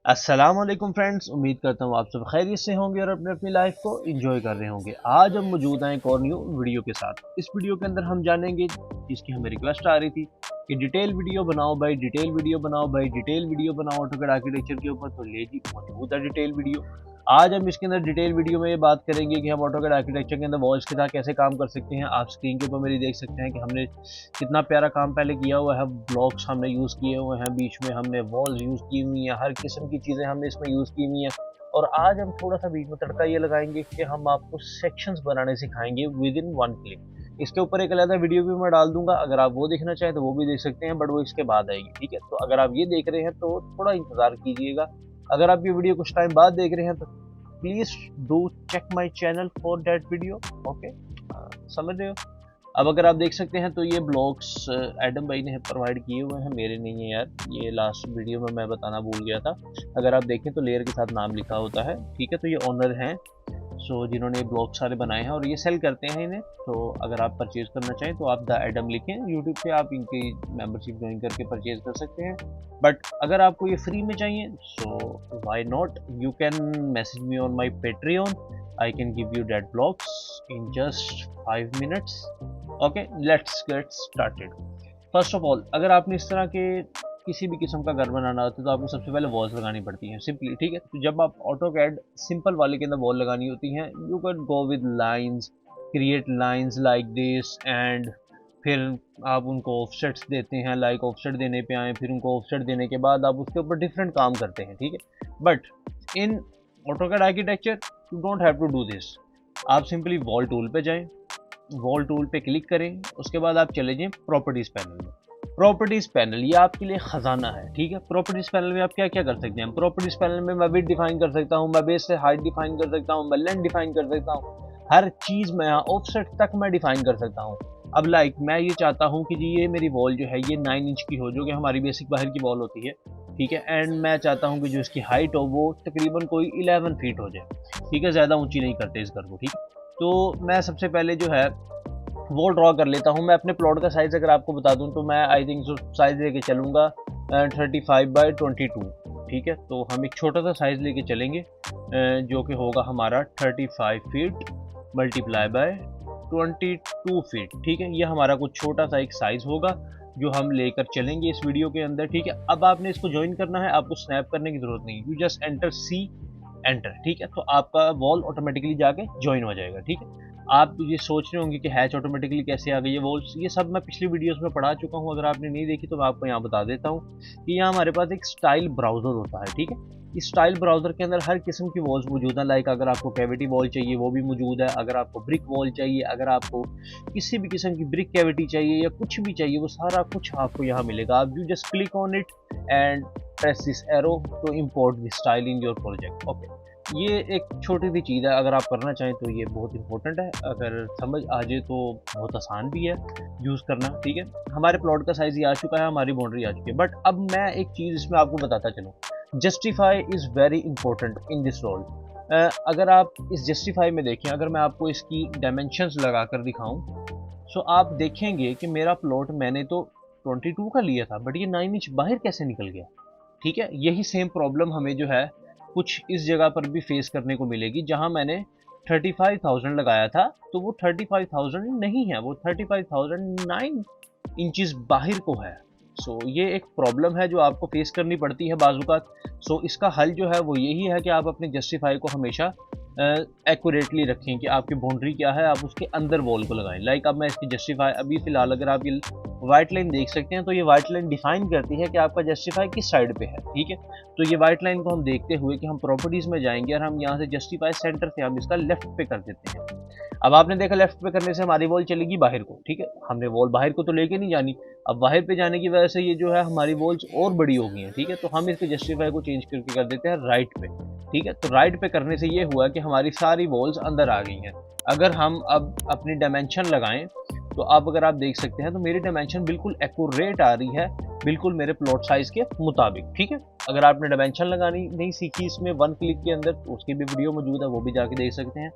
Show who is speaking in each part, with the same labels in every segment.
Speaker 1: अस्सलामुअलैकुम फ्रेंड्स, उम्मीद करता हूँ आप सब खैरियत से होंगे और अपने अपनी लाइफ को एंजॉय कर रहे होंगे। आज हम मौजूद हैं एक और न्यू वीडियो के साथ। इस वीडियो के अंदर हम जानेंगे, जिसकी हमें रिक्वेस्ट आ रही थी कि डिटेल वीडियो बनाओ भाई, डिटेल वीडियो बनाओ भाई, डिटेल वीडियो बनाओ ऑटोकैड आर्किटेक्चर के ऊपर। तो ले जी, मौजूद है डिटेल वीडियो। आज हम इसके अंदर डिटेल वीडियो में ये बात करेंगे कि हम ऑटोकैड आर्किटेक्चर के अंदर वॉल्स के साथ कैसे काम कर सकते हैं। आप स्क्रीन के ऊपर मेरी देख सकते हैं कि हमने कितना प्यारा काम पहले किया हुआ है। ब्लॉक्स हमने यूज़ किए हुए हैं, बीच में हमने वॉल्स यूज़ की हुई हैं, हर किस्म की चीज़ें हमने इसमें यूज़ की हुई हैं। और आज हम थोड़ा सा बीच में तड़का ये लगाएंगे कि हम आपको सेक्शंस बनाने सिखाएंगे विद इन वन क्लिक। इसके ऊपर एक अलग वीडियो भी मैं डाल दूंगा, अगर आप वो देखना चाहें तो वो भी देख सकते हैं, बट वो इसके बाद आएगी। ठीक है, तो अगर आप ये देख रहे हैं तो थोड़ा इंतज़ार कीजिएगा। अगर आप ये वीडियो कुछ टाइम बाद देख रहे हैं तो please do check my channel for that video. Okay, समझ रहे हो। अब अगर आप देख सकते हैं तो ये ब्लॉक्स एडम भाई ने प्रोवाइड किए हुए हैं, मेरे नहीं है यार, ये लास्ट वीडियो में मैं बताना भूल गया था। अगर आप देखें तो लेयर के साथ नाम लिखा होता है। ठीक है, तो ये ओनर हैं जिन्होंने ब्लॉग सारे बनाए हैं और ये सेल करते हैं इन्हें। तो अगर आप परचेज़ करना चाहें तो आप द एडम लिखें यूट्यूब पे, आप इनकी मेंबरशिप ज्वाइन करके परचेज़ कर सकते हैं। बट अगर आपको ये फ्री में चाहिए so why not, you can message me on my Patreon. I can give you that blogs in just 5 minutes. Okay, let's get started. First of all, अगर आपने इस तरह के किसी भी किस्म का घर बनाना होता है तो आपको सबसे पहले वॉल्स लगानी पड़ती हैं सिंपली। ठीक है, तो जब आप ऑटोकैड सिंपल वाले के अंदर वॉल लगानी होती हैं, you can go with lines, create lines like this, and फिर आप उनको ऑफसेट्स देते हैं। लाइक ऑफसेट देने पे आए, फिर उनको ऑफसेट देने के बाद आप उसके ऊपर डिफरेंट काम करते हैं। ठीक है, but in AutoCAD architecture you don't have to do this. आप सिंपली वॉल टूल पे जाएं, वॉल टूल पे क्लिक करें, उसके बाद आप चले जाएं प्रॉपर्टीज़ पैनल में। प्रॉपर्टीज़ पैनल ये आपके लिए ख़जाना है। ठीक है, प्रॉपर्टीज़ पैनल में आप क्या क्या कर सकते हैं। प्रॉपर्टीज़ पैनल में मैं विड्थ डिफाइन कर सकता हूँ, मैं बेस से हाइट डिफाइन कर सकता हूँ, मैं लेंथ डिफाइन कर सकता हूँ, हर चीज़ मैं यहाँ ऑफसेट तक मैं डिफाइन कर सकता हूँ। अब लाइक मैं ये चाहता हूँ कि जी ये मेरी वॉल जो है ये 9 इंच की हो, जो कि हमारी बेसिक बाहर की वॉल होती है। ठीक है, एंड मैं चाहता हूँ कि जो इसकी हाइट हो वो तकरीबन कोई 11 फीट हो जाए। ठीक है, ज़्यादा ऊंची नहीं करते इस घर को। ठीक, तो मैं सबसे पहले जो है वो ड्रॉ कर लेता हूँ। मैं अपने प्लॉट का साइज़ अगर आपको बता दूँ तो मैं आई थिंक साइज़ लेके चलूँगा 35/22। ठीक है, तो हम एक छोटा सा साइज़ लेके चलेंगे जो कि होगा हमारा 35 फीट मल्टीप्लाई बाय 22 फीट। ठीक है, ये हमारा कुछ छोटा सा एक साइज़ होगा जो हम लेकर चलेंगे इस वीडियो के अंदर। ठीक है, अब आपने इसको ज्वाइन करना है, आपको स्नैप करने की ज़रूरत नहीं, you just enter C enter. ठीक है, तो आपका वॉल ऑटोमेटिकली जाके ज्वाइन हो जाएगा। ठीक है, आप ये सोच रहे होंगे कि हैच ऑटोमेटिकली कैसे आ गई है वॉल्स, ये सब मैं पिछली वीडियोस में पढ़ा चुका हूँ। अगर आपने नहीं देखी तो मैं आपको यहाँ बता देता हूँ कि यहाँ हमारे पास एक स्टाइल ब्राउज़र होता है। ठीक है, इस स्टाइल ब्राउज़र के अंदर हर किस्म की वॉल्स मौजूद हैं। लाइक अगर आपको कैविटी वॉल चाहिए वो भी मौजूद है, अगर आपको ब्रिक वॉल चाहिए, अगर आपको किसी भी किस्म की ब्रिक कैविटी चाहिए या कुछ भी चाहिए, वो सारा कुछ आपको यहाँ मिलेगा। आप you just click on it and press this arrow to import this style in your project. Okay, ये एक छोटी सी चीज़ है, अगर आप करना चाहें तो ये बहुत इंपॉर्टेंट है, अगर समझ आ जाए तो बहुत आसान भी है यूज़ करना। ठीक है, हमारे प्लॉट का साइज़ ये आ चुका है, हमारी बाउंड्री आ चुकी है। बट अब मैं एक चीज़ इसमें आपको बताता चलूँ, justify is very important in this role. अगर आप इस जस्टिफाई में देखें, अगर मैं आपको इसकी डायमेंशंस लगा कर दिखाऊँ सो आप देखेंगे कि मेरा प्लॉट मैंने तो 22 का लिया था, बट ये 9 इंच बाहर कैसे निकल गया। ठीक है, यही सेम प्रॉब्लम हमें जो है कुछ इस जगह पर भी फेस करने को मिलेगी, जहां मैंने 35,000 लगाया था तो वो 35,000 नहीं है, वो 35,009 इंचेस बाहर को है। सो ये एक प्रॉब्लम है जो आपको फेस करनी पड़ती है बाजूकात। सो इसका हल जो है वो यही है कि आप अपने जस्टिफाई को हमेशा एक्यूरेटली रखें कि आपकी बाउंड्री क्या है, आप उसके अंदर वॉल को लगाएं। लाइक अब मैं इसकी जस्टिफाई अभी फ़िलहाल अगर आप ये वाइट लाइन देख सकते हैं तो ये वाइट लाइन डिफाइन करती है कि आपका जस्टिफाई किस साइड पे है। ठीक है, तो ये वाइट लाइन को हम देखते हुए कि हम प्रॉपर्टीज़ में जाएंगे और हम यहाँ से जस्टिफाई सेंटर से हम इसका लेफ्ट पे कर देते हैं। अब आपने देखा लेफ्ट पे करने से हमारी वॉल चलेगी बाहर को। ठीक है, हमने वॉल बाहर को तो लेके नहीं जानी, अब बाहर पे जाने की वजह से ये जो है हमारी वॉल्स और बड़ी हो गई हैं। ठीक है, तो हम इसके जस्टिफाई को चेंज करके कर देते हैं राइट पे। ठीक है, तो राइट पे करने से ये हुआ कि हमारी सारी वॉल्स अंदर आ गई हैं। अगर हम अब अपनी डायमेंशन लगाएं तो अब अगर आप देख सकते हैं तो मेरी डायमेंशन बिल्कुल एक्यूरेट आ रही है, बिल्कुल मेरे प्लॉट साइज के मुताबिक। ठीक है, अगर आपने डायमेंशन लगानी नहीं सीखी इसमें वन क्लिक के अंदर तो उसकी भी वीडियो मौजूद है, वो भी जाके देख सकते हैं।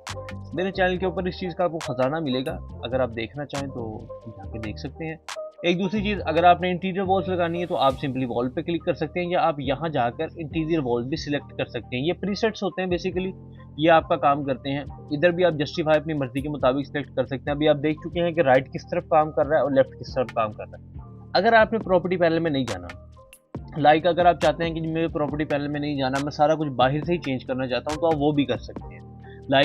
Speaker 1: मेरे चैनल के ऊपर इस चीज़ का आपको ख़जाना मिलेगा, अगर आप देखना चाहें तो जाके देख सकते हैं। एक दूसरी चीज़, अगर आपने इंटीरियर वॉल्स लगानी है तो आप सिंपली वॉल पे क्लिक कर सकते हैं, या आप यहाँ जाकर इंटीरियर वॉल भी सिलेक्ट कर सकते हैं। ये प्रीसेट्स होते हैं बेसिकली, ये आपका काम करते हैं। इधर भी आप जस्टिफाई अपनी मर्जी के मुताबिक सिलेक्ट कर सकते हैं। अभी आप देख चुके हैं कि राइट किस तरफ काम कर रहा है और लेफ्ट किस तरफ काम कर रहा है। अगर आपने प्रॉपर्टी पैनल में नहीं जाना, अगर आप चाहते हैं कि मेरे प्रॉपर्टी पैनल में नहीं जाना, मैं सारा कुछ बाहर से ही चेंज करना चाहता हूँ, तो आप वो भी कर सकते हैं।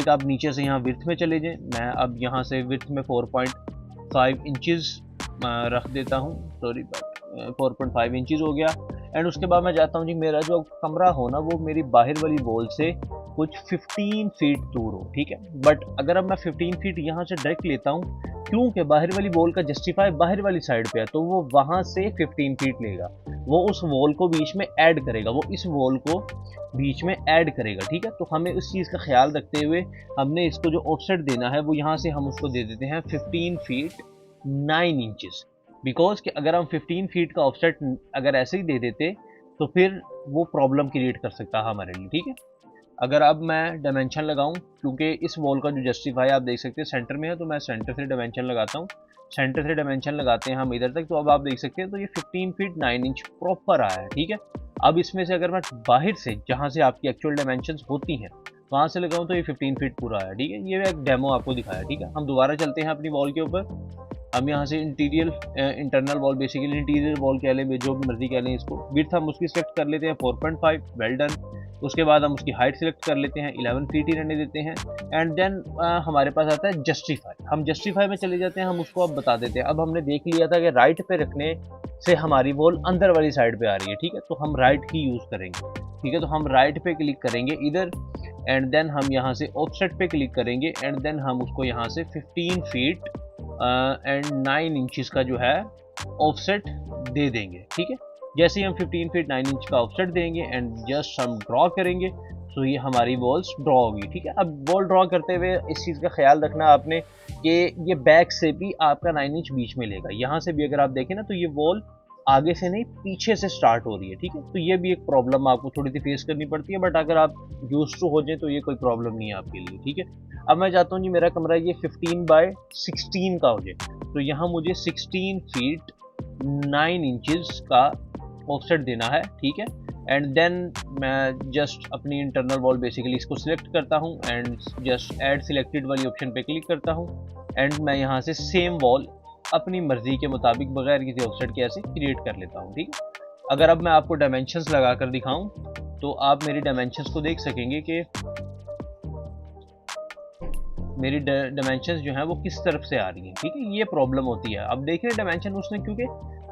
Speaker 1: आप नीचे से यहाँ विड्थ में चले जाएं। मैं अब यहाँ से विड्थ में 4.5 इंचज़ रख देता हूँ, 4.5 इंचज़ हो गया। एंड उसके बाद मैं चाहता हूँ जी मेरा जो कमरा हो ना, वो मेरी बाहर वाली वॉल से कुछ 15 फीट दूर हो, ठीक है। बट अगर अब मैं 15 फीट यहाँ से डायरेक्ट लेता हूँ, क्योंकि बाहर वाली वॉल का जस्टिफाई बाहर वाली साइड पे है, तो वो वहाँ से 15 फीट लेगा, वो उस वॉल को बीच में ऐड करेगा, वो इस वॉल को बीच में ऐड करेगा, ठीक है। तो हमें उस चीज़ का ख्याल रखते हुए हमने इसको जो ऑफसेट देना है वो यहाँ से हम उसको दे देते हैं 15 फीट 9 इंचज़। बिकॉज कि अगर हम 15 फीट का ऑफसेट अगर ऐसे ही दे देते तो फिर वो प्रॉब्लम क्रिएट कर सकता है हमारे लिए, ठीक है। अगर अब मैं डायमेंशन लगाऊं, क्योंकि इस वॉल का जो जस्टिफाई आप देख सकते हैं सेंटर में है, तो मैं सेंटर से डायमेंशन लगाता हूं। सेंटर से डायमेंशन लगाते हैं हम इधर तक, तो अब आप देख सकते हैं तो ये 15 फीट 9 इंच प्रॉपर आया है, ठीक है। अब इसमें से अगर मैं बाहर से, जहाँ से आपकी एक्चुअल डायमेंशंस होती हैं, वहाँ से लगाऊं तो ये 15 फीट पूरा आया, ठीक है। ये एक डेमो आपको दिखाया, ठीक है। हम दोबारा चलते हैं अपनी वॉल के ऊपर। हम यहाँ से internal wall, basically interior wall कह लें, जो भी मर्जी कह लें इसको, विड्थ हम उसकी सेलेक्ट कर लेते हैं 4.5, वेल डन। उसके बाद हम उसकी हाइट सेलेक्ट कर लेते हैं, 11 फीट ही रहने देते हैं। एंड देन हमारे पास आता है जस्टिफाई। हम जस्टिफाई में चले जाते हैं, हम उसको अब बता देते हैं। अब हमने देख लिया था कि राइट पे रखने से हमारी वॉल अंदर वाली साइड पे आ रही है, ठीक है, तो हम राइट ही यूज़ करेंगे, ठीक है। तो हम राइट पे क्लिक करेंगे इधर, एंड देन हम यहाँ से ऑफसेट पे क्लिक करेंगे, एंड देन हम उसको यहाँ से 15 फीट एंड 9 इंचज़ का जो है ऑफसेट दे देंगे, ठीक है। जैसे ही हम 15 फीट 9 इंच का ऑफसेट देंगे एंड जस्ट हम ड्रॉ करेंगे, तो ये हमारी वॉल्स ड्रॉ होगी, ठीक है। अब वॉल ड्रॉ करते हुए इस चीज़ का ख्याल रखना आपने कि ये बैक से भी आपका 9 इंच बीच में लेगा। यहाँ से भी अगर आप देखें ना, तो ये वॉल आगे से नहीं पीछे से स्टार्ट हो रही है, ठीक है। तो ये भी एक प्रॉब्लम आपको थोड़ी सी फेस करनी पड़ती है, बट अगर आप यूज्ड टू हो जाए तो ये कोई प्रॉब्लम नहीं है आपके लिए, ठीक है। अब मैं चाहता हूँ जी मेरा कमरा ये 15 बाय 16 का हो जाए, तो यहाँ मुझे 16 फीट 9 इंचज़ का ऑफसेट देना है, ठीक है। एंड देन मैं जस्ट अपनी इंटरनल वॉल बेसिकली इसको सिलेक्ट करता हूँ एंड जस्ट ऐड सिलेक्टेड वाली ऑप्शन पे क्लिक करता हूँ, एंड मैं यहाँ से सेम वॉल अपनी मर्जी के मुताबिक बगैर किसी ऑफसेट के ऐसे क्रिएट कर लेता हूँ, ठीक है। अगर अब मैं आपको डायमेंशंस लगा कर दिखाऊँ तो आप मेरी डायमेंशंस को देख सकेंगे कि मेरी डायमेंशंस जो हैं वो किस तरफ से आ रही हैं, ठीक है। ये प्रॉब्लम होती है। अब देखिए डायमेंशन उसने, क्योंकि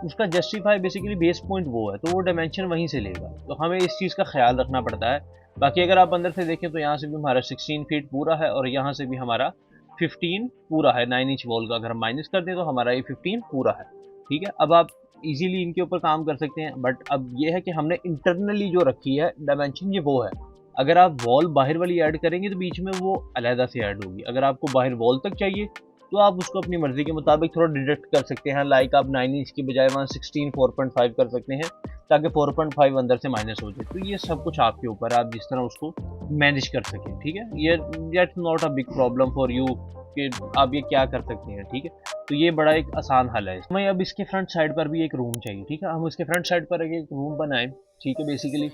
Speaker 1: उसका जस्टिफाई बेसिकली बेस पॉइंट वो है, तो वो डायमेंशन वहीं से लेगा, तो हमें इस चीज़ का ख्याल रखना पड़ता है। बाकी अगर आप अंदर से देखें तो यहाँ से भी हमारा 16 फीट पूरा है और यहाँ से भी हमारा 15 पूरा है। 9 इंच वॉल का अगर हम माइनस कर दें तो हमारा ये 15 पूरा है, ठीक है। अब आप इजीली इनके ऊपर काम कर सकते हैं, बट अब ये है कि हमने इंटरनली जो रखी है डायमेंशन ये वो है। अगर आप वॉल बाहर वाली ऐड करेंगे तो बीच में वो अलहदा से ऐड होगी। अगर आपको बाहर वॉल तक चाहिए तो आप उसको अपनी मर्जी के मुताबिक थोड़ा डिडक्ट कर सकते हैं। आप 9 इंच की बजाय वहाँ 16 4.5 कर सकते हैं, ताकि 4.5 अंदर से माइनस हो जाए। तो ये सब कुछ आपके ऊपर है, आप जिस तरह उसको मैनेज कर सकें, ठीक है। ये that's not a big problem for you कि आप ये क्या कर सकते हैं, ठीक है। तो ये बड़ा एक आसान हल है। हमें अब इसके फ्रंट साइड पर भी एक रूम चाहिए, ठीक है। हम इसके फ्रंट साइड पर एक रूम बनाएं, ठीक है बेसिकली।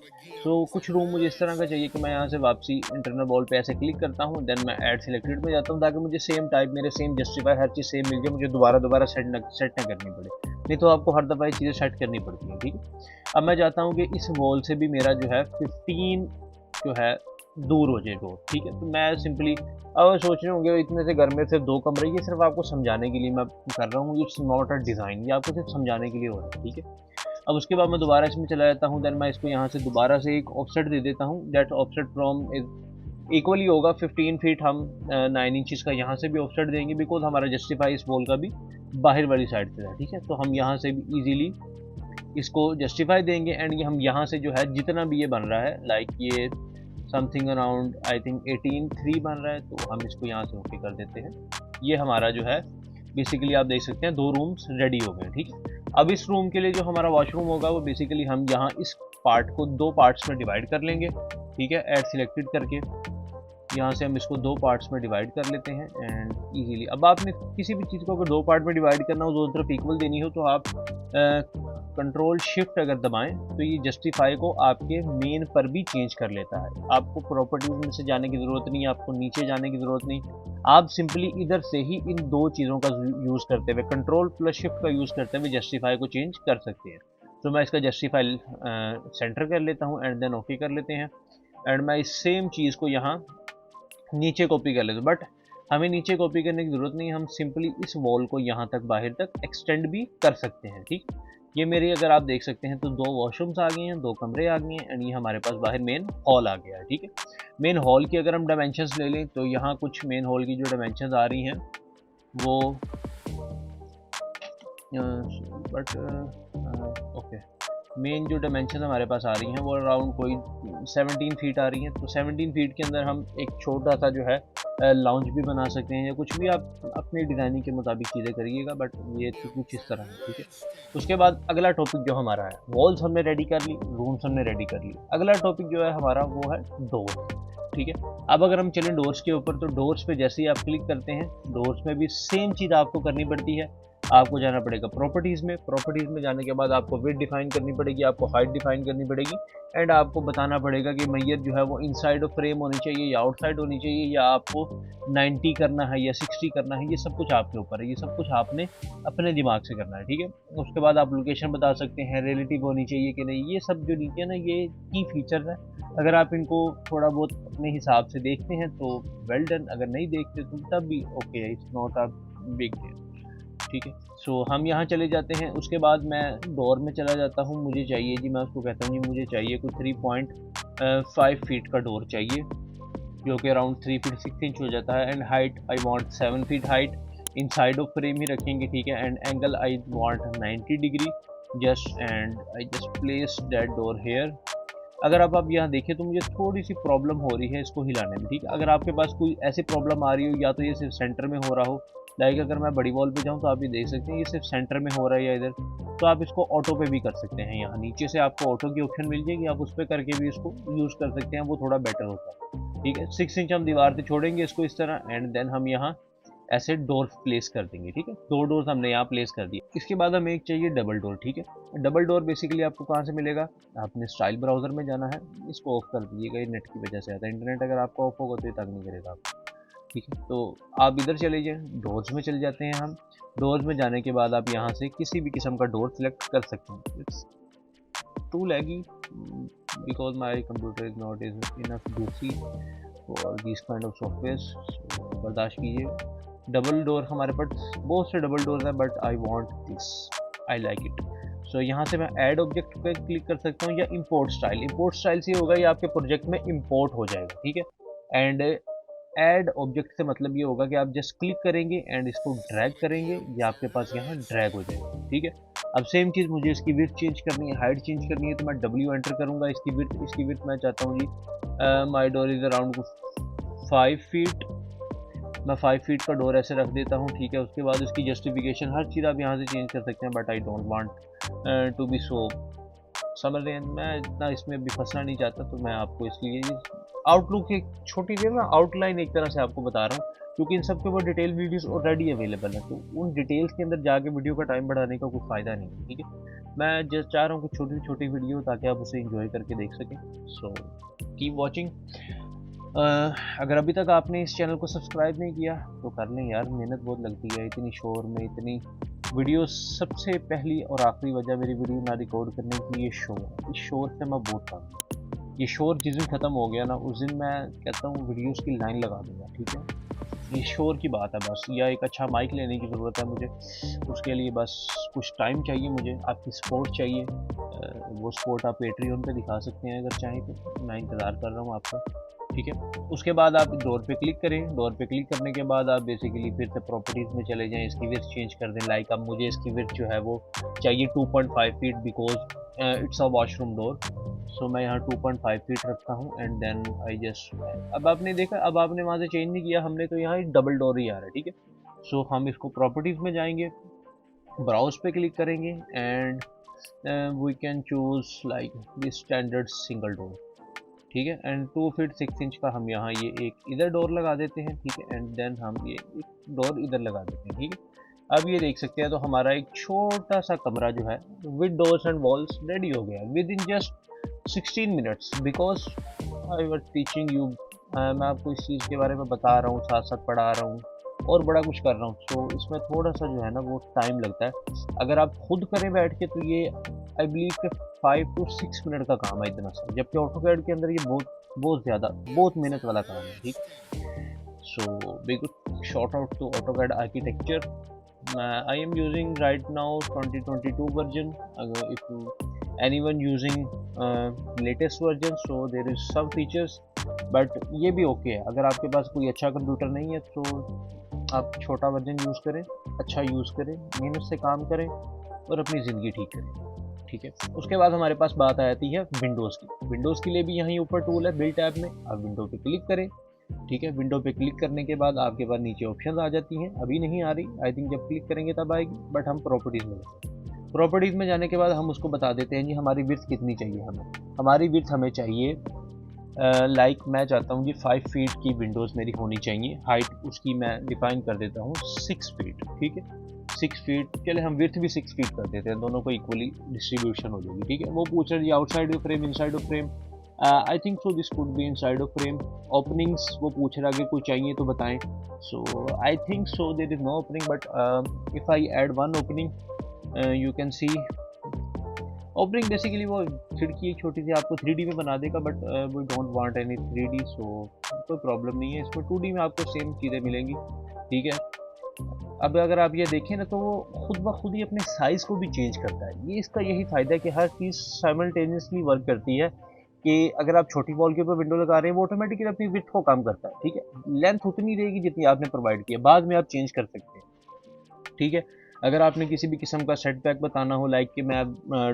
Speaker 1: तो कुछ रूम मुझे इस तरह का चाहिए कि मैं यहाँ से वापसी इंटरनल वॉल पे ऐसे क्लिक करता हूँ, देन मैं ऐड सिलेक्टेड में जाता हूँ, ताकि मुझे सेम टाइप मेरे सेम जस्टिफाई हर चीज़ सेम मिल जाए, मुझे दोबारा सेट ना करनी पड़े। नहीं तो आपको हर दफ़ा ये चीज़ें सेट करनी पड़ती हैं, ठीक है। अब मैं चाहता हूँ कि इस वॉल से भी मेरा जो है 15 जो है दूर हो जाए डोर, ठीक है। तो मैं सिंपली, अब सोच रहे होंगे इतने से घर में सिर्फ 2 कमरे, ये सिर्फ आपको समझाने के लिए मैं कर रहा हूँ। इट्स नॉट अ डिज़ाइन, ये आपको सिर्फ समझाने के लिए हो रहा है, ठीक है। अब उसके बाद मैं दोबारा इसमें चला जाता हूँ, देन मैं इसको यहाँ से दोबारा से एक ऑफसेट दे देता हूँ। That offset from is equally होगा 15 फीट। हम 9 इंचज़ का यहाँ से भी ऑफसेट देंगे, बिकॉज हमारा जस्टिफाई इस वॉल का भी बाहर वाली साइड से है, ठीक है। तो हम यहाँ से भी ईजीली इसको जस्टिफाई देंगे, एंड हम यहाँ से जो है जितना भी ये बन रहा है, लाइक ये समथिंग अराउंड आई थिंक 18.3 बन रहा है, तो हम इसको यहाँ से ओके कर देते हैं। ये हमारा जो है बेसिकली आप देख सकते हैं 2 रूम्स रेडी हो गए, ठीक है। अब इस रूम के लिए जो हमारा वॉशरूम होगा वो बेसिकली हम यहाँ इस पार्ट को 2 पार्ट्स में डिवाइड कर लेंगे, ठीक है, ऐड सिलेक्टेड करके। यहाँ से हम इसको 2 पार्ट्स में डिवाइड कर लेते हैं एंड इजीली। अब आपने किसी भी चीज़ को अगर 2 पार्ट में डिवाइड करना हो, दोनों तरफ इक्वल देनी हो, तो आप कंट्रोल शिफ्ट अगर दबाएं तो ये जस्टिफाई को आपके मेन पर भी चेंज कर लेता है। आपको प्रॉपर्टीज में से जाने की ज़रूरत नहीं, आपको नीचे जाने की ज़रूरत नहीं, आप सिंपली इधर से ही इन 2 चीज़ों का यूज़ करते हुए, कंट्रोल प्लस शिफ्ट का यूज़ करते हुए जस्टिफाई को चेंज कर सकते हैं। तो मैं इसका जस्टिफाई सेंटर कर लेता हूँ एंड देन ओके कर लेते हैं एंड मैं इस सेम चीज़ को यहाँ नीचे कॉपी कर लेते हैं। बट हमें नीचे कॉपी करने की ज़रूरत नहीं, हम सिंपली इस वॉल को यहाँ तक बाहर तक एक्सटेंड भी कर सकते हैं। ठीक, ये मेरी अगर आप देख सकते हैं तो 2 वॉशरूम्स आ गए हैं, 2 कमरे आ गए हैं एंड ये हमारे पास बाहर मेन हॉल आ गया है। ठीक है, मेन हॉल की अगर हम डायमेंशंस ले लें तो यहाँ कुछ मेन हॉल की जो डायमेंशंस आ रही हैं वो बट ओके, मेन जो डायमेंशन हमारे पास आ रही हैं वो अराउंड कोई 17 फीट आ रही हैं। तो 17 फीट के अंदर हम एक छोटा सा जो है लाउंज भी बना सकते हैं या कुछ भी आप अपनी डिज़ाइनिंग के मुताबिक चीज़ें करिएगा, बट ये तो कुछ इस तरह है। ठीक है, उसके बाद अगला टॉपिक जो हमारा है, वॉल्स हमने रेडी कर ली, रूम्स हमने रेडी कर ली, अगला टॉपिक जो है हमारा वो है डोर। ठीक है, अब अगर हम चलें डोर्स के ऊपर, तो डोर्स पे जैसे ही आप क्लिक करते हैं, डोर्स में भी सेम चीज़ आपको करनी पड़ती है। आपको जाना पड़ेगा प्रॉपर्टीज़ में, प्रॉपर्टीज़ में जाने के बाद आपको विड्थ डिफाइन करनी पड़ेगी, आपको हाइट डिफाइन करनी पड़ेगी एंड आपको बताना पड़ेगा कि मैयर जो है वो इनसाइड ऑफ फ्रेम होनी चाहिए या आउटसाइड होनी चाहिए, या आपको 90 करना है या 60 करना है, ये सब कुछ आपके ऊपर है, ये सब कुछ आपने अपने दिमाग से करना है। ठीक है, उसके बाद आप लोकेशन बता सकते हैं, रिलेटिव होनी चाहिए कि नहीं, ये सब जो नीचे ना ये की फीचर्स है। अगर आप इनको थोड़ा बहुत अपने हिसाब से देखते हैं तो वेल डन, अगर नहीं देखते तो तब भी okay, it's not a big deal. ठीक है, सो हम यहाँ चले जाते हैं। उसके बाद मैं डोर में चला जाता हूँ, मुझे चाहिए जी, मैं उसको कहता हूँ जी मुझे चाहिए कुछ 3.5 फीट का डोर चाहिए, जो कि अराउंड 3 फीट 6 इंच हो जाता है and height I want 7 feet height, inside of frame ही रखेंगे। ठीक है, and angle I want 90 degree just and I just place that door here. अगर आप यहाँ देखें तो मुझे थोड़ी सी प्रॉब्लम हो रही है इसको हिलाने में। ठीक है, अगर आपके पास कोई ऐसी प्रॉब्लम आ रही हो, या तो ये सिर्फ सेंटर में हो रहा हो, लाइक अगर मैं बड़ी वॉल पे जाऊँ तो आप ये देख सकते हैं ये सिर्फ सेंटर में हो रहा है या इधर, तो आप इसको ऑटो पे भी कर सकते हैं। यहाँ नीचे से आपको ऑटो की ऑप्शन मिल जाएगी, आप उस पर करके भी इसको यूज़ कर सकते हैं, वो थोड़ा बेटर होता है। ठीक है, 6 इंच हम दीवार से छोड़ेंगे इसको इस तरह एंड देन हम यहाँ ऐसे डोर प्लेस कर देंगे। ठीक है, 2 डोर्स हमने यहाँ प्लेस कर दिए। इसके बाद हमें एक चाहिए डबल डोर। ठीक है, डबल डोर बेसिकली आपको कहाँ से मिलेगा, आपने स्टाइल ब्राउज़र में जाना है, इसको ऑफ कर दीजिएगा, ये नेट की वजह से आता है, इंटरनेट अगर आपका ऑफ होगा तो ये तंग नहीं करेगा आपको। ठीक है, तो आप इधर चले जाएँ, डोर्स में चले जाते हैं हम। डोर्स में जाने के बाद आप यहाँ से किसी भी किस्म का डोर सेलेक्ट कर सकते हैं। It's too laggy because my computer is not enough juicy for this kind of software, बर्दाश्त कीजिए। डबल डोर हमारे पास बहुत से डबल डोर है, but I want this, I like it. So यहाँ से मैं ऐड ऑब्जेक्ट पे क्लिक कर सकता हूँ या इंपोर्ट स्टाइल। इंपोर्ट स्टाइल से होगा ये आपके प्रोजेक्ट में इंपोर्ट हो जाएगा। ठीक है, एंड ऐड ऑब्जेक्ट से मतलब ये होगा कि आप जस्ट क्लिक करेंगे एंड इसको ड्रैग करेंगे, ये आपके पास यहाँ ड्रैग हो जाएगा। ठीक है, अब सेम चीज़ मुझे इसकी विड्थ चेंज करनी है, हाइट चेंज करनी है, तो मैं W एंटर करूँगा। इसकी विड्थ मैं चाहता हूँ जी my door is around 5 feet, मैं 5 फीट का डोर ऐसे रख देता हूँ। ठीक है, उसके बाद इसकी जस्टिफिकेशन हर चीज़ आप यहाँ से चेंज कर सकते हैं, but I don't want to be so, समझ रहे हैं, मैं इतना इसमें भी फंसना नहीं चाहता, तो मैं आपको इसलिए आउटलुक एक छोटी सी मैं आउटलाइन एक तरह से आपको बता रहा हूँ, क्योंकि इन सब के ऊपर डिटेल वीडियोस ऑलरेडी अवेलेबल है, तो उन डिटेल्स के अंदर जाके वीडियो का टाइम बढ़ाने का कोई फ़ायदा नहीं है। ठीक है, मैं जस्ट चाह रहा हूँ कि छोटी छोटी वीडियो ताकि आप उसे इंजॉय करके देख सकें। So keep watching. अगर अभी तक आपने इस चैनल को सब्सक्राइब नहीं किया तो कर लें यार, मेहनत बहुत लगती है इतनी शोर में, इतनी वीडियो। सबसे पहली और आखिरी वजह मेरी वीडियो ना रिकॉर्ड करने की ये शोर है, इस शोर से मैं बहुत तंग हूँ। ये शोर जिस दिन ख़त्म हो गया ना, उस दिन मैं कहता हूँ वीडियोस की लाइन लगा दूँगा। ठीक है, ये शोर की बात है बस, या एक अच्छा माइक लेने की ज़रूरत है मुझे, उसके लिए बस कुछ टाइम चाहिए मुझे, आपकी सपोर्ट चाहिए। वो सपोर्ट आप पेट्रियन पे दिखा सकते हैं अगर चाहें तो, मैं इंतज़ार कर रहा हूँ आपका। ठीक है, उसके बाद आप डोर पे क्लिक करें। डोर पे क्लिक करने के बाद आप बेसिकली फिर से प्रॉपर्टीज़ में चले जाएं, इसकी विड्थ चेंज कर दें। लाइक अब मुझे इसकी विड्थ जो है वो चाहिए 2.5 feet because it's a washroom door. So मैं यहाँ 2.5 फीट रखता हूँ एंड देन आई जस्ट, अब आपने देखा, अब आपने वहाँ से चेंज नहीं किया हमने, तो यहाँ डबल डोर ही आ रहा है। ठीक है, सो हम इसको प्रॉपर्टीज़ में जाएंगे, ब्राउज पे क्लिक करेंगे and we can choose like this standard single door. ठीक है। एंड 2 फीट 6 इंच का हम यहाँ ये एक इधर डोर लगा देते हैं, ठीक है। एंड देन हम ये एक डोर इधर लगा देते हैं, ठीक है। अब ये देख सकते हैं, तो हमारा एक छोटा सा कमरा जो है with doors and walls ready हो गया with in just 16 minutes, because I was teaching you. मैं आपको इस चीज़ के बारे में बता रहा हूँ, साथ साथ पढ़ा रहा हूँ और बड़ा कुछ कर रहा हूँ, तो इसमें थोड़ा सा जो है ना वो टाइम लगता है। अगर आप खुद करें बैठ के तो ये आई बिलीव कि 5 to 6 मिनट का काम है इतना सा, जबकि ऑटोकैड के अंदर ये बहुत ज़्यादा बहुत मेहनत वाला काम है, ठीक। So big shout out to AutoCAD architecture. I am using right now 2022 version. If anyone using latest version, so there is some features, but ये भी ओके है। अगर आपके पास कोई अच्छा कंप्यूटर नहीं है तो आप छोटा वर्जन यूज़ करें, अच्छा यूज़ करें, मेहनत से काम करें और अपनी ज़िंदगी ठीक करें, ठीक है। उसके बाद हमारे पास बात आ जाती है विंडोज़ की। विंडोज़ के लिए भी यहीं ऊपर टूल है बिल्ड टैब में, आप विंडो पे क्लिक करें, ठीक है। विंडो पे क्लिक करने के बाद आपके पास नीचे ऑप्शंस आ जाती हैं, अभी नहीं आ रही, आई थिंक जब क्लिक करेंगे तब आएगी, बट हम प्रॉपर्टीज़ में जाते हैं। प्रॉपर्टीज़ में जाने के बाद हम उसको बता देते हैं जी हमारी विड्थ कितनी चाहिए हमें। हमारी विड्थ हमें चाहिए लाइक मैं चाहता हूँ जी 5 फीट की विंडोज़ मेरी होनी चाहिए। हाइट उसकी मैं डिफाइन कर देता हूँ 6 फीट, ठीक है। 6 फीट, चले हम विड्थ भी 6 फीट कर देते हैं, दोनों को इक्वली डिस्ट्रीब्यूशन हो जाएगी, ठीक है। वो पूछ रहे जी outside of frame, inside of frame. I think so this could be inside of frame. Openings वो पूछ रहा है कि कोई चाहिए तो बताएं। So I think so there is no opening, but if I add one opening you can see opening. Basically वो खिड़की एक छोटी सी आपको 3D में बना देगा, but we don't want any 3D, so कोई प्रॉब्लम नहीं है। इसमें 2D में आपको सेम चीज़ें मिलेंगी, ठीक है। अब अगर आप ये देखें ना तो वो खुद ब खुद ही अपने साइज़ को भी चेंज करता है। ये इसका यही फ़ायदा है कि हर चीज़ साइमल्टेनियसली वर्क करती है, कि अगर आप छोटी वॉल के ऊपर विंडो लगा रहे हैं वो ऑटोमेटिकली अपनी विड्थ को कम करता है, ठीक है। लेंथ उतनी रहेगी जितनी आपने प्रोवाइड की है, बाद में आप चेंज कर सकते हैं, ठीक है। अगर आपने किसी भी किस्म का सेटबैक बताना हो, लाइक कि मैं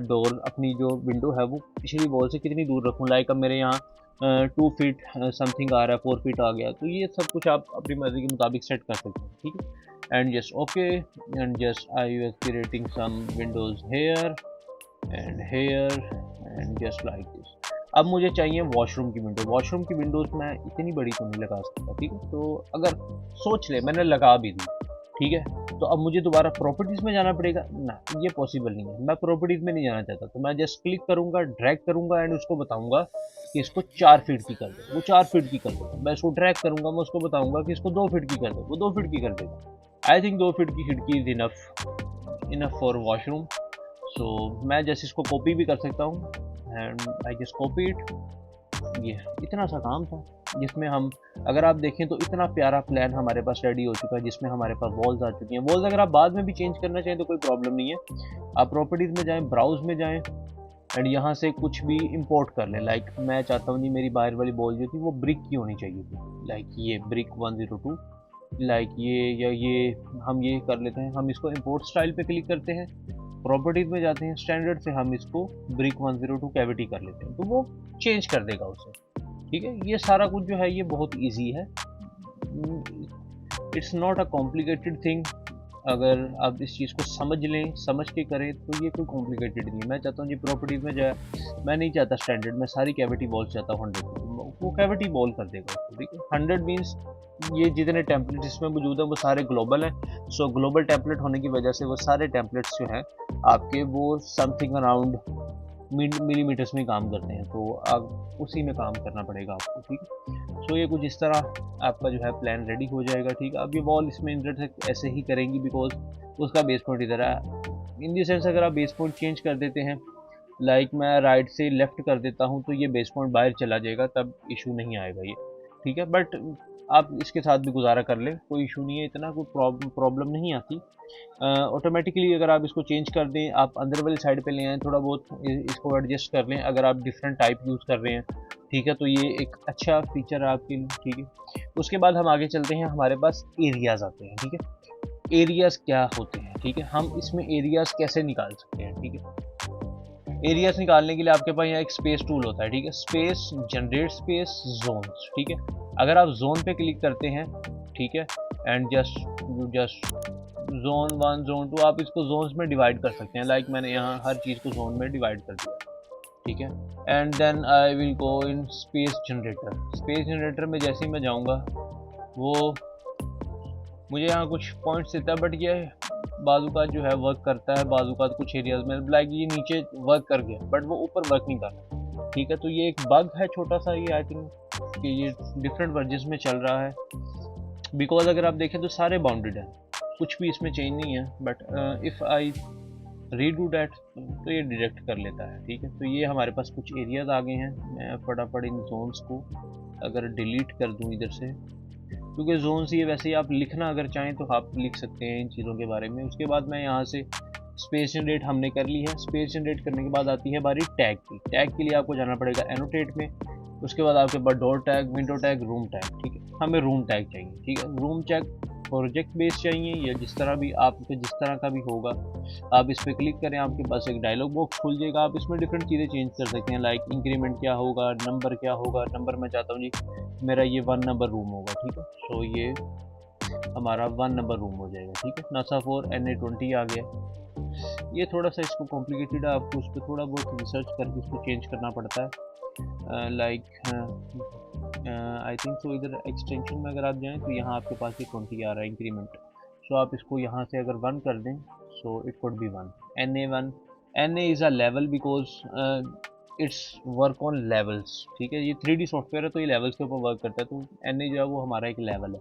Speaker 1: डोर अपनी जो विंडो है वो पिछली वॉल से कितनी दूर रखूँ, लाइक अब मेरे यहाँ 2 फीट समथिंग आ रहा है, 4 फीट आ गया, तो ये सब कुछ आप अपनी मर्ज़ी के मुताबिक सेट कर सकते हैं, ठीक है। And just okay, and just I was creating some windows here and just like this. अब मुझे चाहिए वॉशरूम की विंडो। वॉशरूम की विंडोज़ मैं इतनी बड़ी तो नहीं लगा सकता, ठीक है। तो अगर सोच ले मैंने लगा भी दी, ठीक है, तो अब मुझे दोबारा प्रॉपर्टीज़ में जाना पड़ेगा ना, ये पॉसिबल नहीं है। मैं प्रॉपर्टीज़ में नहीं जाना चाहता, तो मैं जस्ट क्लिक करूँगा, ड्रैग करूँगा एंड उसको बताऊँगा कि इसको 4 फीट की कर दो, वो 4 फीट की कर दो। मैं इसको ड्रैग करूँगा, मैं उसको बताऊँगा कि इसको 2 फीट की कर दो, वो 2 फीट की कर देगा। आई थिंक 2 फीट की खिड़की इज़ इनफ फॉर वॉशरूम। सो मैं जैसे इसको कॉपी भी कर सकता हूँ and I just copy it. ये इतना सा काम था जिसमें हम, अगर आप देखें तो इतना प्यारा प्लान हमारे पास रेडी हो चुका है, जिसमें हमारे पास वॉल्स आ चुकी हैं। वॉल्स अगर आप बाद में भी चेंज करना चाहें तो कोई प्रॉब्लम नहीं है। आप प्रॉपर्टीज़ में जाएं, ब्राउज में जाएं एंड यहाँ से कुछ भी इंपोर्ट कर लें। लाइक मैं चाहता हूँ जी मेरी बाहर वाली बॉल जो थी वो ब्रिक की होनी चाहिए थी, लाइक ये ब्रिक 102, लाइक ये, या ये हम ये कर लेते हैं। हम इसको इंपोर्ट स्टाइल पे क्लिक करते हैं, प्रॉपर्टीज़ में जाते हैं, स्टैंडर्ड से हम इसको ब्रिक 102 कैविटी कर लेते हैं, तो वो चेंज कर देगा उसे, ठीक है। ये सारा कुछ जो है ये बहुत इजी है, it's not a complicated thing. अगर आप इस चीज़ को समझ लें, समझ के करें, तो ये कोई कॉम्प्लिकेटेड नहीं है। मैं चाहता हूँ जी प्रॉपर्टीज़ में जाए, मैं नहीं चाहता स्टैंडर्ड, मैं सारी कैविटी बॉल चाहता हूँ 100, वो कैविटी बॉल कर देगा उसको, ठीक है। 100 मीन्स ये जितने टेम्पलेट इसमें मौजूद हैं वो सारे ग्लोबल हैं। सो ग्लोबल टेम्पलेट होने की वजह से वो सारे टेम्पलेट्स जो हैं आपके वो समथिंग अराउंड मिलीमीटर्स में काम करते हैं, तो आप उसी में काम करना पड़ेगा आपको, ठीक है। सो ये कुछ इस तरह आपका जो है प्लान रेडी हो जाएगा, ठीक है। अब ये वॉल इसमें इंटरसेक्ट ऐसे ही करेंगी बिकॉज उसका बेस पॉइंट इधर है। इन द सेंस अगर आप बेस पॉइंट चेंज कर देते हैं, लाइक मैं राइट से लेफ़्ट कर देता हूँ, तो ये बेस पॉइंट बाहर चला जाएगा, तब इशू नहीं आएगा ये, ठीक है। बट आप इसके साथ भी गुजारा कर लें, कोई इशू नहीं है, इतना कोई प्रॉब्लम नहीं आती। ऑटोमेटिकली अगर आप इसको चेंज कर दें, आप अंदर वाली साइड पे ले आएँ, थोड़ा बहुत इसको एडजस्ट कर लें, अगर आप डिफरेंट टाइप यूज़ कर रहे हैं, ठीक है, तो ये एक अच्छा फीचर है आपके लिए, ठीक है। उसके बाद हम आगे चलते हैं, हमारे पास एरियाज़ आते हैं, ठीक है। एरियाज़ क्या होते हैं, ठीक है, हम इसमें एरियाज़ कैसे निकाल सकते हैं, ठीक है। एरियाज़ निकालने के लिए आपके पास यहाँ एक स्पेस टूल होता है, ठीक है। स्पेस, जनरेट स्पेस, जोन्स, ठीक है। अगर आप जोन पे क्लिक करते हैं, ठीक है, एंड जस्ट जोन 1 जोन 2, आप इसको जोन्स में डिवाइड कर सकते हैं। लाइक मैंने यहाँ हर चीज़ को जोन में डिवाइड कर दिया, ठीक है। And then I will go in space generator. Space generator में जैसे ही मैं जाऊँगा वो मुझे यहाँ कुछ पॉइंट्स देता है, बट ये बाजू का जो है वर्क करता है, बाजू का कुछ एरियाज में लाइक ये नीचे वर्क कर गया बट वो ऊपर वर्क नहीं कर रहा। ठीक है, तो ये एक बग है छोटा सा, ये आई थिंक कि ये डिफरेंट वर्जन में चल रहा है, बिकॉज अगर आप देखें तो सारे बाउंडेड हैं, कुछ भी इसमें चेंज नहीं है, but if I redo that तो ये डिटेक्ट कर लेता है। ठीक है, तो ये हमारे पास कुछ एरियाज आ गए हैं। मैं फटाफट इन जोन्स को अगर डिलीट कर दूं इधर से, क्योंकि जोन्स ये वैसे ही आप लिखना अगर चाहें तो आप लिख सकते हैं इन चीज़ों के बारे में। उसके बाद मैं यहाँ से स्पेस जनरेट हमने कर ली है। स्पेस जनरेट करने के बाद आती है बारी टैग की। टैग के लिए आपको जाना पड़ेगा एनोटेट में। उसके बाद आपके पास door tag, window tag, room tag. ठीक है, हमें रूम टैग चाहिए। ठीक है, रूम टैग प्रोजेक्ट बेस चाहिए या जिस तरह भी आपके जिस तरह का भी होगा, आप इस पर क्लिक करें, आपके पास एक डायलॉग बॉक्स खुल जाएगा। आप इसमें डिफरेंट चीज़ें चेंज कर सकते हैं, लाइक इंक्रीमेंट क्या होगा, नंबर क्या होगा। नंबर मैं चाहता हूँ जी मेरा ये 1 नंबर रूम होगा। ठीक है, सो ये हमारा 1 नंबर रूम हो जाएगा। ठीक है, नासा 4 NA20 आ गया। ये थोड़ा सा इसको कॉम्प्लिकेटेड है, आपको उस पर थोड़ा बहुत रिसर्च करके इसको चेंज करना पड़ता है। लाइक आई थिंक सो इधर एक्सटेंशन में अगर आप जाएं तो यहाँ आपके पास ये 20 आ रहा है इंक्रीमेंट। सो आप इसको यहाँ से अगर 1 कर दें, so it could be 1 NA1। NA is a level because it's work on levels. ठीक है, ये 3D सॉफ्टवेयर है तो ये लेवल्स के ऊपर वर्क करता है, तो NA जो है वो हमारा एक लेवल है।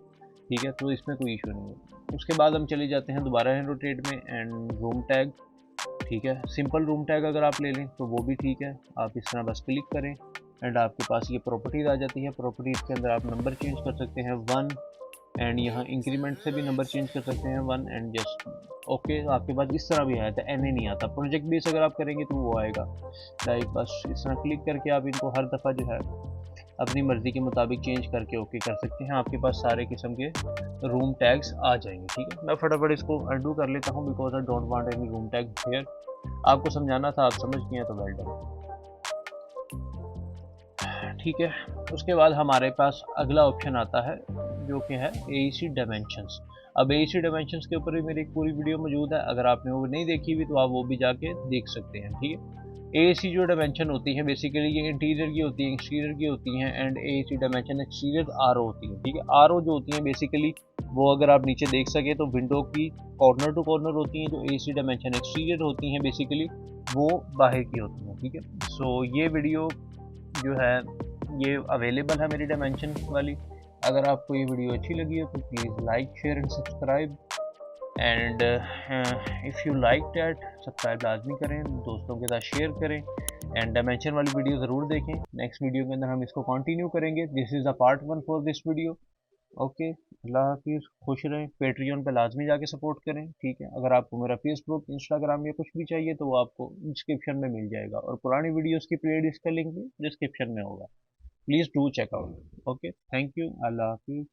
Speaker 1: ठीक है, तो इसमें कोई इशू नहीं है। उसके बाद हम चले जाते हैं दोबारा एनोटेट में एंड रूम टैग। ठीक है, सिंपल रूम टैग अगर आप ले लें तो वो भी ठीक है। आप इस तरह बस क्लिक करें एंड आपके पास ये प्रॉपर्टीज़ आ जाती है। प्रॉपर्टीज़ के अंदर आप नंबर चेंज कर सकते हैं 1, एंड यहाँ इंक्रीमेंट से भी नंबर चेंज कर सकते हैं 1 एंड जस्ट ओके। आपके पास इस तरह भी आया था, NA नहीं आता। प्रोजेक्ट बेस अगर आप करेंगे तो वो आएगा। लाइक बस इस तरह क्लिक करके आप इनको हर दफ़ा जो है अपनी मर्ज़ी के मुताबिक चेंज करके ओके कर सकते हैं। आपके पास सारे किस्म के रूम टैग्स आ जाएंगे। ठीक है, मैं फटाफट इसको अंडू कर लेता हूँ because I don't want any room tag here. आपको समझाना था, आप समझ गए हैं तो वेल डन। ठीक है, उसके बाद हमारे पास अगला ऑप्शन आता है जो कि है AEC डायमेंशंस। अब AEC डायमेंशंस के ऊपर भी मेरी एक पूरी वीडियो मौजूद है, अगर आपने वो नहीं देखी हुई तो आप वो भी जाके देख सकते हैं। ठीक है, AEC जो डायमेंशन होती है बेसिकली ये इंटीरियर की होती है, एक्सटीरियर की होती हैं, and AEC dimension exterior RO होती है। ठीक है, RO जो होती हैं बेसिकली वो अगर आप नीचे देख सके तो विंडो की कॉर्नर टू कॉर्नर होती हैं। जो AEC डायमेंशन एक्सटीरियर होती हैं बेसिकली वो बाहर की होती हैं। ठीक है, सो ये वीडियो जो है ये अवेलेबल है मेरी डायमेंशन वाली। अगर आपको ये वीडियो अच्छी लगी हो तो please like, share and subscribe. And if you like that subscribe लाजमी करें, दोस्तों के साथ शेयर करें एंड डायमेंशन वाली वीडियो ज़रूर देखें। नेक्स्ट वीडियो के अंदर हम इसको कंटिन्यू करेंगे। This is the part 1 for this video. Okay, अल्लाह हाफिज़, खुश रहें। पेट्रियन पे लाजमी जाके सपोर्ट करें। ठीक है, अगर आपको मेरा फेसबुक, इंस्टाग्राम या कुछ भी चाहिए तो वो आपको डिस्क्रिप्शन में मिल जाएगा, और पुरानी वीडियोस की प्लेलिस्ट का लिंक भी डिस्क्रिप्शन में होगा। Please do check out. Okay, thank you, अल्लाह हाफिज़।